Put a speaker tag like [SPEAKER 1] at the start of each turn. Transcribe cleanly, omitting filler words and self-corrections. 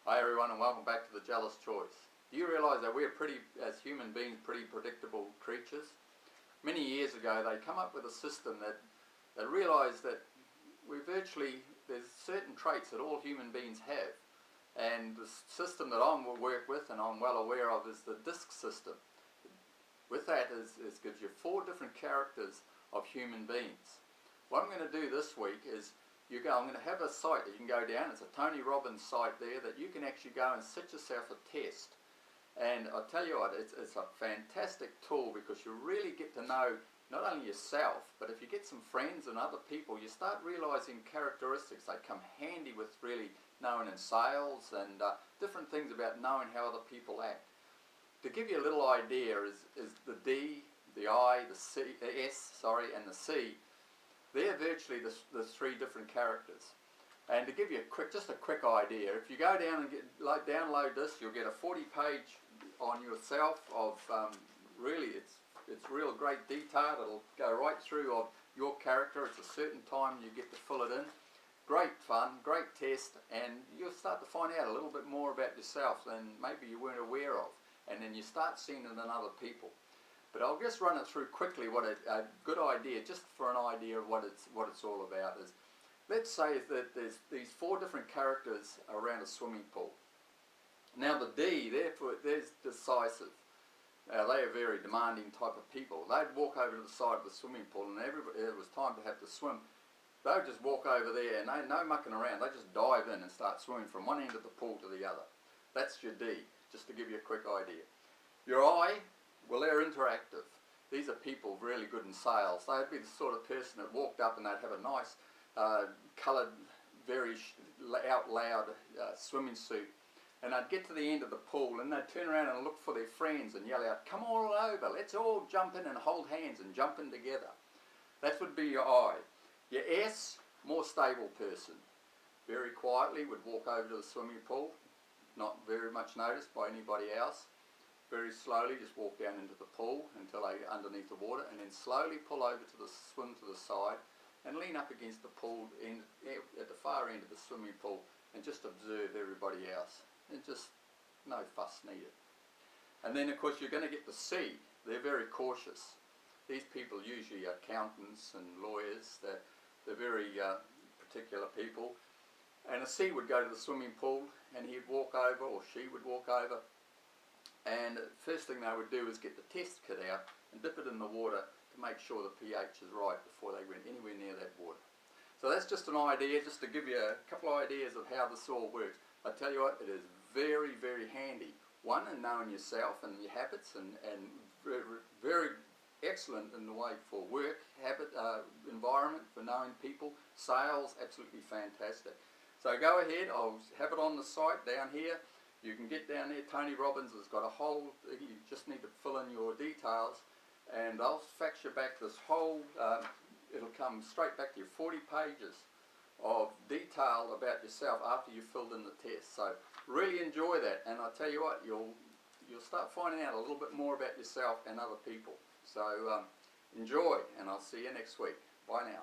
[SPEAKER 1] Hi everyone, and welcome back to the Jealous Choice. Do you realise that we're as human beings, pretty predictable creatures? Many years ago they come up with a system that realised that there's certain traits that all human beings have. And the system that I work with and I'm well aware of is the DISC system. With that gives you 4 different characters of human beings. What I'm going to do this week is I'm going to have a site that you can go down. It's a Tony Robbins site there that you can actually go and set yourself a test. And I'll tell you what, it's a fantastic tool because you really get to know not only yourself, but if you get some friends and other people, you start realising characteristics that come handy with really knowing in sales and different things about knowing how other people act. To give you a little idea is the D, the I, the S, and the C. They're virtually the 3 different characters. And to give you just a quick idea, if you go down and download this, you'll get a 40-page on yourself of really it's real great detail. It'll go right through of your character. It's a certain time you get to fill it in. Great fun, great test, and you'll start to find out a little bit more about yourself than maybe you weren't aware of. And then you start seeing it in other people. But I'll just run it through quickly. What a good idea, just for an idea of what it's all about is, let's say that there's these 4 different characters around a swimming pool. Now the D, there's decisive. They are very demanding type of people. They'd walk over to the side of the swimming pool, and it was time to have to swim. They would just walk over there, and no mucking around. They just dive in and start swimming from one end of the pool to the other. That's your D, just to give you a quick idea. Your I, well, they're interactive. These are people really good in sales. They'd be the sort of person that walked up and they'd have a nice coloured, very out loud swimming suit, and they'd get to the end of the pool and they'd turn around and look for their friends and yell out, "Come all over, let's all jump in and hold hands and jump in together." That would be your I. Your S, more stable person. Very quietly would walk over to the swimming pool, not very much noticed by anybody else. Very slowly just walk down into the pool until they're underneath the water, and then slowly pull over to swim to the side and lean up against the pool at the far end of the swimming pool and just observe everybody else. And just no fuss needed. And then of course you're going to get the C. They're very cautious. These people usually are accountants and lawyers. They're very particular people. And a C would go to the swimming pool and he'd walk over, or she would walk over, and the first thing they would do is get the test kit out and dip it in the water to make sure the pH is right before they went anywhere near that water. So that's just an idea, just to give you a couple of ideas of how this all works. I tell you what, it is very, very handy. One, in knowing yourself and your habits, and very, very excellent in the way for work, environment, for knowing people. Sales, absolutely fantastic. So go ahead, I'll have it on the site down here. You can get down there. Tony Robbins has got a whole, you just need to fill in your details and they'll fax you back this whole, it'll come straight back to you, 40 pages of detail about yourself after you've filled in the test. So really enjoy that, and I'll tell you what, you'll start finding out a little bit more about yourself and other people. So enjoy, and I'll see you next week. Bye now.